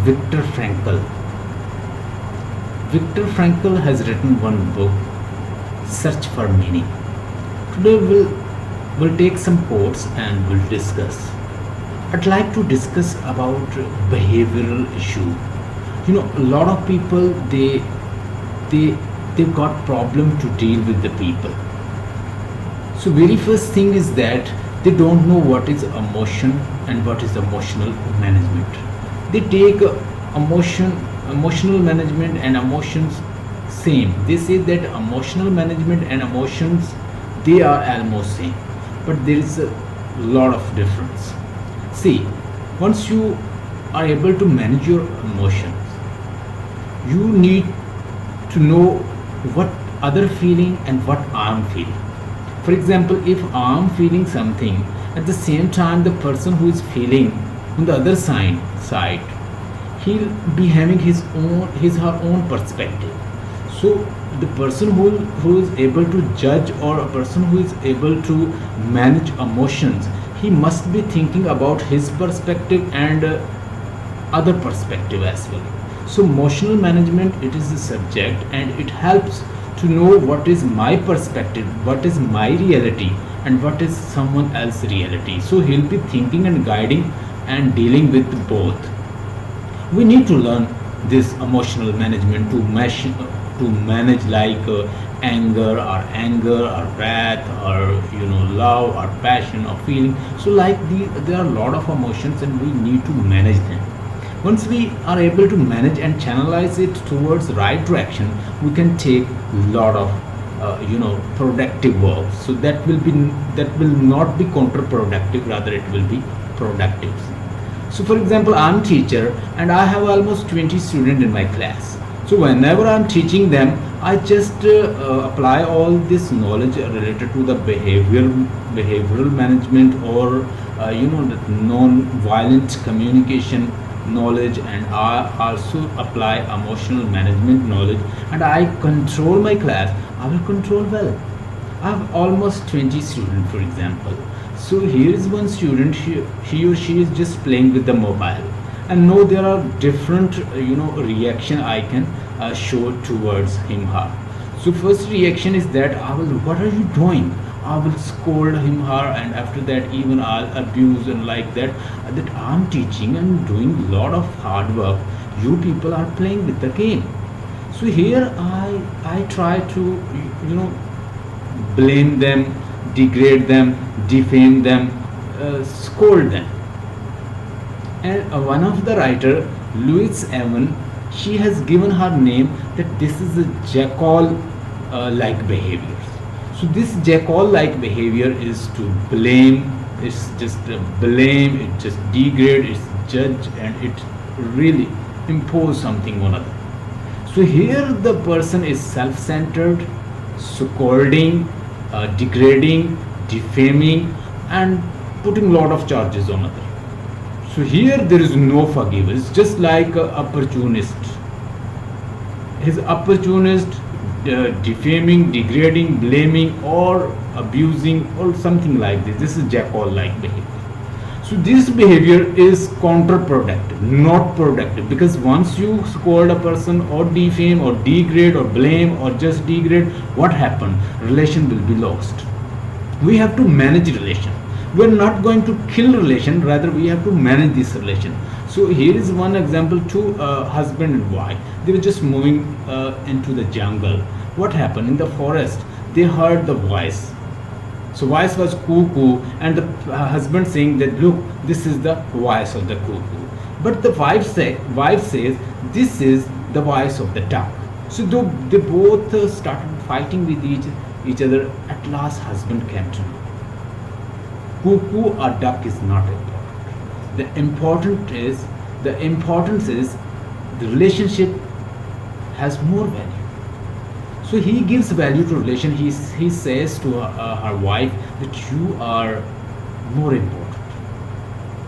Viktor Frankl. Viktor Frankl has written one book, Search for Meaning. Today we'll take some quotes and we'll discuss. I'd like to discuss about behavioral issue. A lot of people they they've got problem to deal with the people. So very first thing is that they don't know what is emotion and what is emotional management. They take emotional management and emotions same. They say that emotional management and emotions they are almost same, but there is a lot of difference. See, once you are able to manage your emotions, you need to know what other feeling and what I'm feeling. For example, if I'm feeling something, at the same time the person who is feeling on the other side, he'll be having his her own perspective. So the person who is able to judge, or a person who is able to manage emotions, he must be thinking about his perspective and other perspective as well. So emotional management, it is a subject and it helps to know what is my perspective, what is my reality, and what is someone else's reality. So he'll be thinking and guiding and dealing with both. We need to learn this emotional management to manage like anger or wrath, or love or passion or feeling. So like there are a lot of emotions and we need to manage them. Once we are able to manage and channelize it towards right direction, we can take lot of productive work. So that will not be counterproductive, rather it will be productive. So for example, I'm teacher and I have almost 20 students in my class. So whenever I'm teaching them, I just apply all this knowledge related to the behavioral management, or the non-violent communication knowledge, and I also apply emotional management knowledge, and I control my class. I will control well. I have almost 20 students, for example. So here is one student, he or she is just playing with the mobile, and no, there are different reaction I can show towards him her. So first reaction is that I will, what are you doing? I will scold him her, and after that even I'll abuse, and like that I'm teaching and doing a lot of hard work. You people are playing with the game. So here I try to blame them, degrade them, defame them, scold them. And one of the writer, Louise Evan, she has given her name that this is a jackal like behavior. So this jackal like behavior is to blame, it's just blame, it just degrade, it's judge, and it really impose something on other. So here the person is self-centered, scolding, degrading, defaming, and putting lot of charges on other. So here there is no forgiveness, just like a opportunist. His opportunist, defaming, degrading, blaming, or abusing, or something like this. This is jackal-like behavior. So this behavior is counterproductive, not productive, because once you scold a person, or defame, or degrade, or blame, or just degrade, what happened? Relation will be lost. We have to manage relation. We're not going to kill relation, rather we have to manage this relation. So here is one example. Two husband and wife, they were just moving into the jungle. What happened? In the forest, they heard the voice. So voice was cuckoo, and the husband saying that, look, this is the voice of the cuckoo. But the wife says this is the voice of the duck. So they both started fighting with each other. At last husband came to know, cuckoo or duck is not important. The importance is the relationship has more value. So he gives value to relation. He says to her wife that you are more important.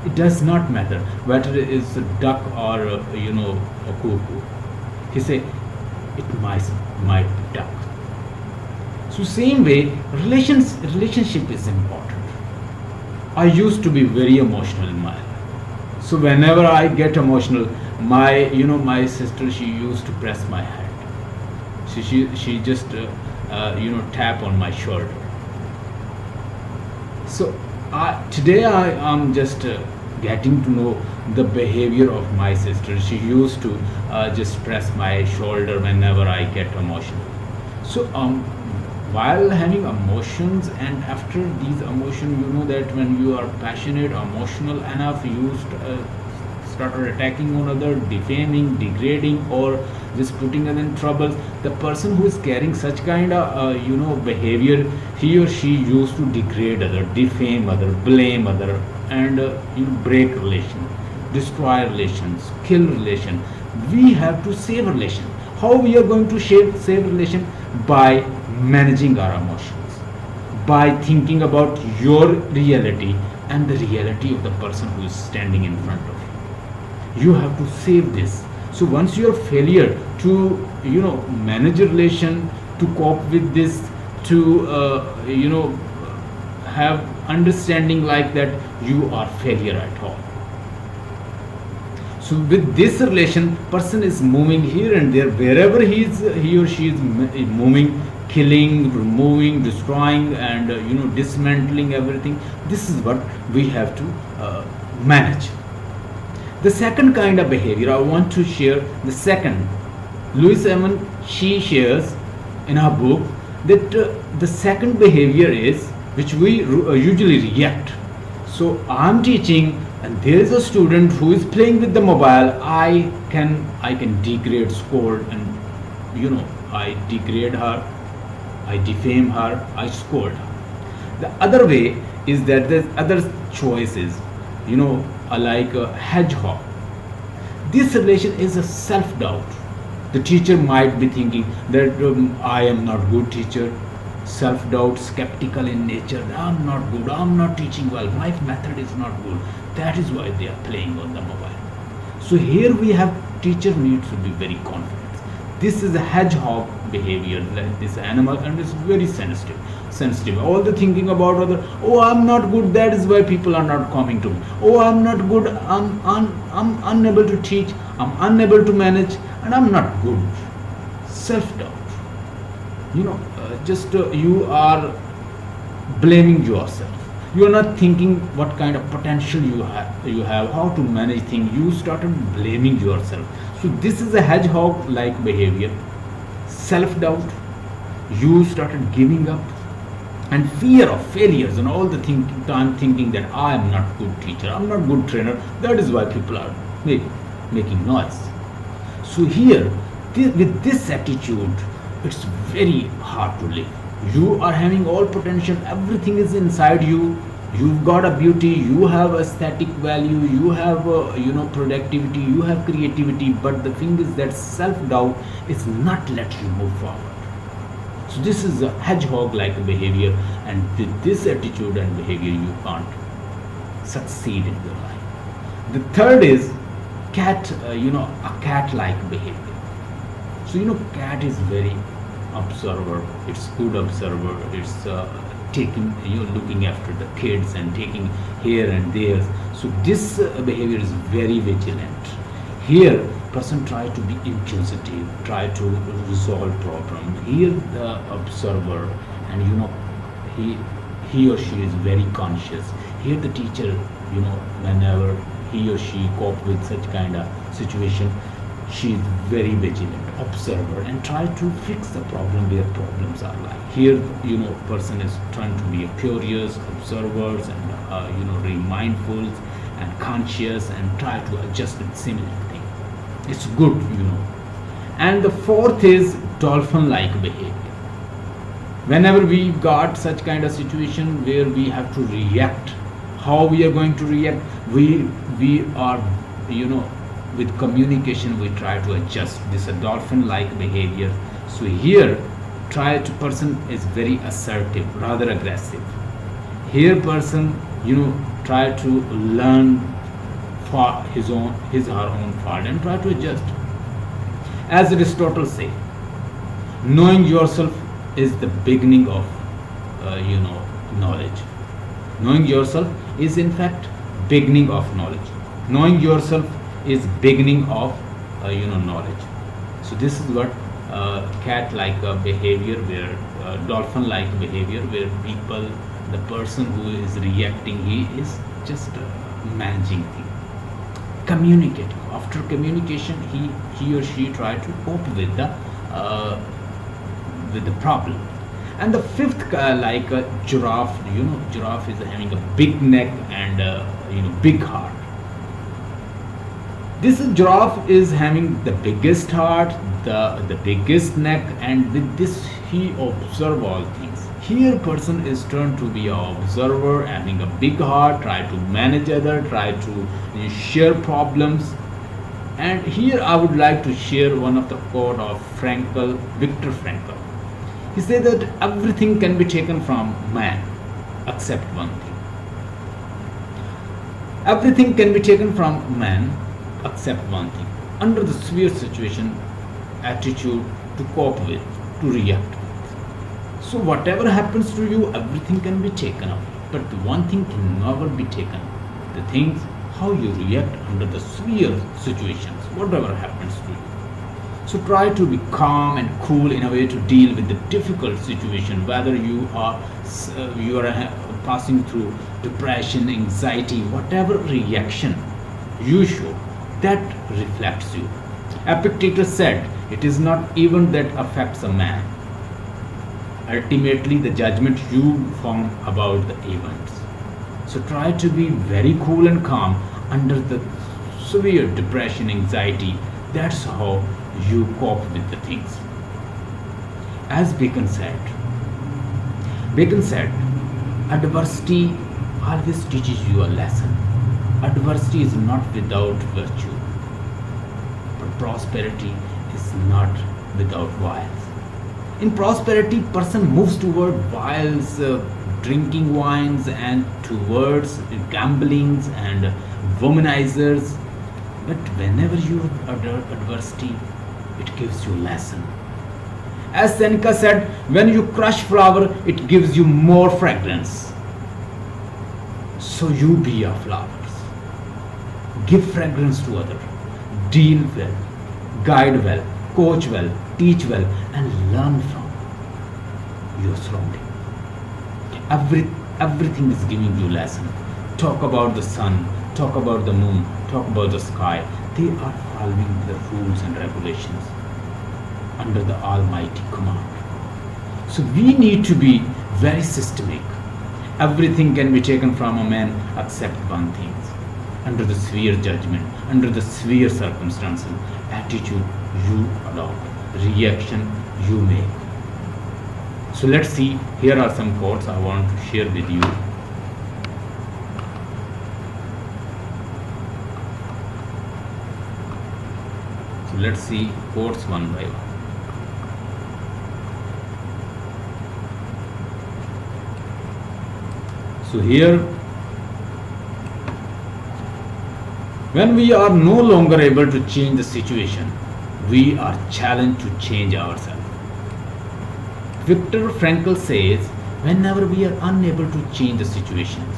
It does not matter whether it is a duck or a cuckoo. He say it might be duck. So same way, relationship is important. I used to be very emotional in my life. So whenever I get emotional, my sister, she used to press my head. She just tap on my shoulder. So today I am just getting to know the behavior of my sister. She used to just press my shoulder whenever I get emotional. So while having emotions, and after these emotions, that when you are passionate, emotional enough, you started attacking on other, defaming, degrading, or just putting them in trouble. The person who is carrying such kind of behavior, he or she used to degrade other, defame other, blame other, and break relation, destroy relations, kill relation. We have to save relation. How we are going to save relation? By managing our emotions, by thinking about your reality and the reality of the person who is standing in front of you. You have to save this. So once you are failure to manage a relation, to cope with this, to have understanding like that, you are failure at all. So with this relation, person is moving here and there, wherever he or she is moving, killing, removing, destroying, and dismantling everything. This is what we have to manage. The second kind of behavior I want to share. The second, Louise Evan, she shares in her book that the second behavior is which we usually react. So I'm teaching, and there is a student who is playing with the mobile. I can degrade, scold, and I degrade her, I defame her, I scold her. The other way is that there's other choices, like a hedgehog. This relation is a self-doubt. The teacher might be thinking that I am not good teacher. Self-doubt, skeptical in nature. I'm not good. I'm not teaching well. My method is not good. That is why they are playing on the mobile. So here we have teacher needs to be very confident. This is a hedgehog behavior, like this animal, and it's very sensitive. All the thinking about other. Oh, I'm not good. That is why people are not coming to me. Oh, I'm not good. I'm unable to teach. I'm unable to manage, and I'm not good. Self-doubt. You are blaming yourself. You are not thinking what kind of potential you have, how to manage things. You started blaming yourself. So this is a hedgehog-like behavior. Self-doubt. You started giving up, and fear of failures, and all the time thinking that I am not good teacher, I'm not good trainer. That is why people are making noise. So here, with this attitude, it's very hard to live. You are having all potential, everything is inside you. You've got a beauty, you have aesthetic value, you have productivity, you have creativity, but the thing is that self-doubt is not let you move forward. So this is a hedgehog-like behavior, and with this attitude and behavior, you can't succeed in your life. The third is cat, a cat-like behavior. So cat is very observer. It's good observer. It's taking, looking after the kids and taking here and there. So this behavior is very vigilant. Here, person try to be inquisitive, try to resolve problem. Here, the observer, and he or she is very conscious. Here, the teacher, whenever he or she cope with such kind of situation, she is very vigilant, observer, and try to fix the problem where problems are like. Here, person is trying to be a curious observers, and very mindful and conscious, and try to adjust with similar thing. It's good. And the fourth is dolphin-like behavior. Whenever we got such kind of situation where we have to react, how we are going to react? We are, with communication, we try to adjust. This is a dolphin-like behavior. So here, person is very assertive, rather aggressive. Here, person, try to learn for his or her own fault and try to adjust. As Aristotle say, knowing yourself is the beginning of knowledge. Knowing yourself is in fact beginning of knowledge. Knowing yourself is beginning of knowledge. So this is what cat like behavior, where dolphin like behavior, where people, the person who is reacting, he is just managing things, communicating. After communication, he or she try to cope uh, with the problem. And the fifth, like a giraffe, giraffe is having a big neck and big heart. This giraffe is having the biggest heart, the biggest neck, and with this he observe all things. Here person is turned to be an observer, having a big heart, try to manage other, try to share problems. And here I would like to share one of the quote of Frankl, Viktor Frankl. He said that everything can be taken from man except one thing. Everything can be taken from man except one thing. Under the severe situation, attitude to cope with, to react with. So whatever happens to you, everything can be taken up. But the one thing can never be taken. The things how you react under the severe situations, whatever happens to you. So try to be calm and cool in a way to deal with the difficult situation, whether you are passing through depression, anxiety, whatever reaction you show, that reflects you. Epictetus said, "It is not event that affects a man. Ultimately, the judgment you form about the events." So try to be very cool and calm under the severe depression, anxiety. That's how you cope with the things. As Bacon said, adversity always teaches you a lesson. Adversity is not without virtue, but prosperity is not without vials. In prosperity, person moves toward vials, drinking wines, and towards gamblings and womanizers. But whenever you have adversity, it gives you lesson. As Seneca said, when you crush flower, it gives you more fragrance. So you be a flowers. Give fragrance to others. Deal well, guide well, coach well, teach well, and learn from your surrounding. Everything is giving you lesson. Talk about the sun, talk about the moon, talk about the sky. They are following the rules and regulations under the Almighty command. So we need to be very systemic. Everything can be taken from a man except one thing. Under the severe judgment, under the severe circumstances, attitude you adopt, reaction you make. So let's see, here are some quotes I want to share with you. So let's see quotes one by one. So here, when we are no longer able to change the situation, we are challenged to change ourselves. Viktor Frankl says, whenever we are unable to change the situations,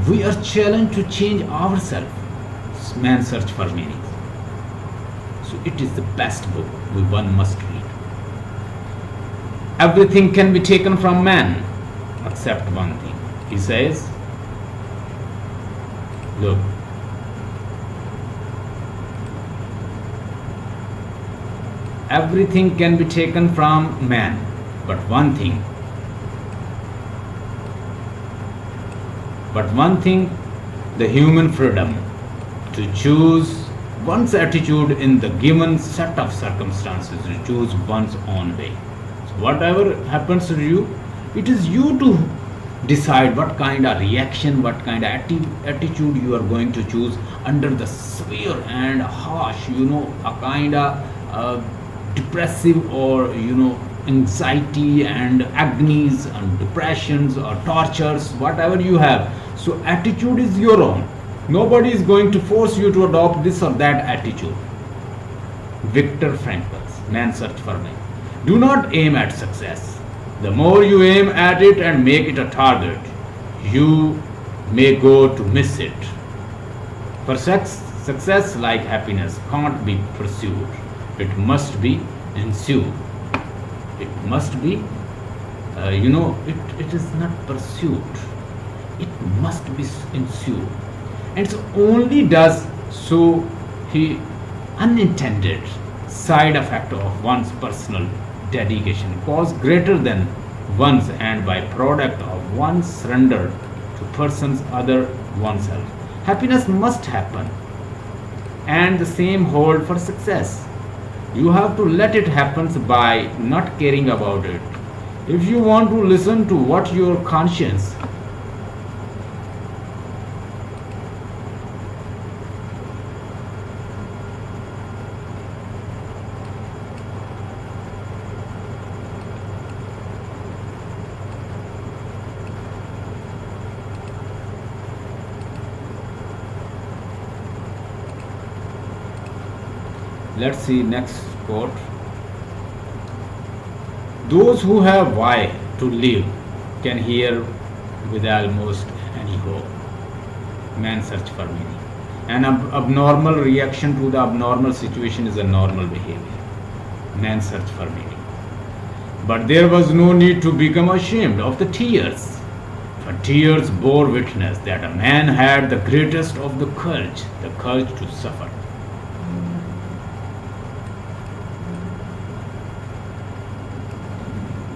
we are challenged to change ourselves. Man search for meaning. So it is the best book one must read. Everything can be taken from man except one thing. He says, look, everything can be taken from man, but one thing, the human freedom to choose one's attitude in the given set of circumstances, to choose one's own way. So whatever happens to you, it is you to decide what kind of reaction, what kind of attitude you are going to choose under the severe and harsh, a kind of depressive or anxiety and agonies and depressions or tortures, whatever you have. So attitude is your own. Nobody is going to force you to adopt this or that attitude. Viktor Frankl's Man Search for Meaning. Do not aim at success. The more you aim at it and make it a target, you may go to miss it. Success, like happiness, can't be pursued. It must be ensued. It must be, it is not pursued. It must be ensued. And so only does so he unintended side effect of one's personal dedication cause greater than one's and by product of one's surrender to persons other oneself. Happiness must happen and the same hold for success. You have to let it happen by not caring about it. If you want to listen to what your conscience let's see next quote. Those who have why to live can hear with almost any hope. Man search for meaning. An abnormal reaction to the abnormal situation is a normal behavior. Man search for meaning. But there was no need to become ashamed of the tears, for tears bore witness that a man had the greatest of the courage to suffer.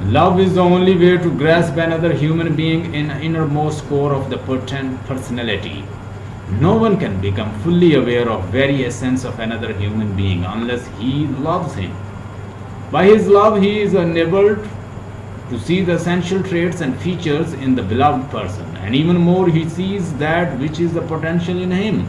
Love is the only way to grasp another human being in innermost core of the personality. No one can become fully aware of very essence of another human being unless he loves him. By his love he is enabled to see the essential traits and features in the beloved person, and even more he sees that which is the potential in him,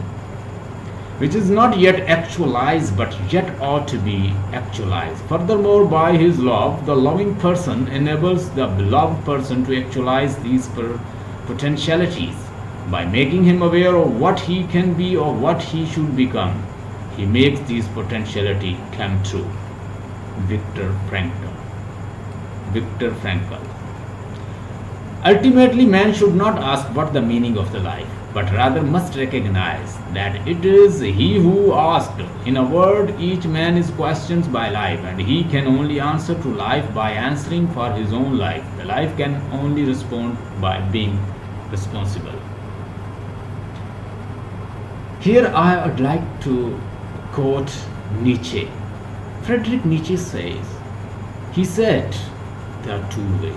which is not yet actualized but yet ought to be actualized. Furthermore, by his love, the loving person enables the beloved person to actualize these potentialities. By making him aware of what he can be or what he should become, he makes these potentialities come true. Viktor Frankl. Viktor Frankl. Ultimately, man should not ask what the meaning of the life, but rather must recognize that it is he who asked. In a word, each man is questioned by life, and he can only answer to life by answering for his own life. The life can only respond by being responsible. Here I would like to quote Nietzsche. Friedrich Nietzsche says, he said, there are two ways.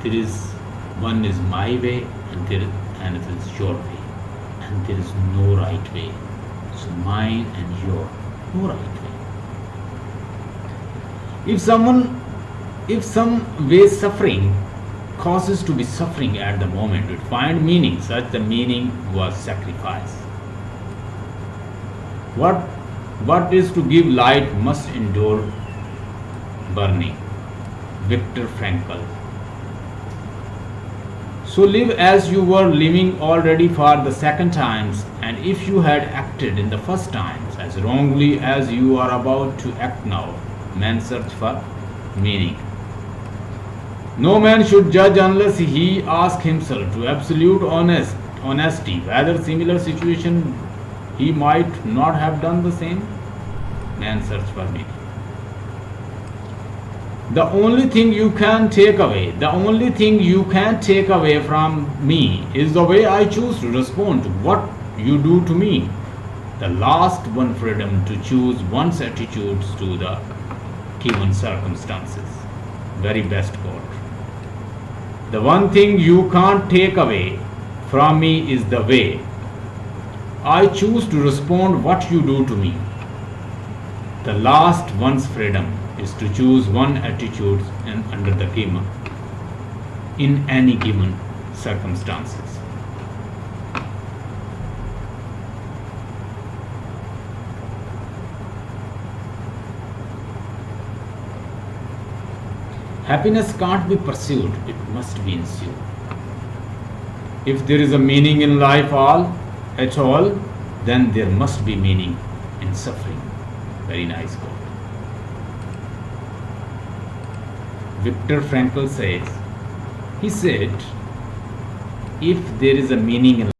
There is one is my way and it is your way. And there is no right way. So mine and your, no right way. If some way suffering causes to be suffering at the moment, it find meaning, such the meaning was sacrifice. What is to give light must endure burning. Viktor Frankl. So live as you were living already for the second times, and if you had acted in the first times as wrongly as you are about to act now, man search for meaning. No man should judge unless he ask himself to absolute honesty whether similar situation he might not have done the same. Man search for meaning. The only thing you can take away from me is the way I choose to respond to what you do to me. The last one, freedom to choose one's attitudes to the given circumstances. Very best quote. The one thing you can't take away from me is the way I choose to respond what you do to me. The last one's freedom is to choose one attitude and under the given in any given circumstances. Happiness can't be pursued, it must be ensued. If there is a meaning in life at all, then there must be meaning in suffering. Very nice quote. Viktor Frankl says, he said, if there is a meaning in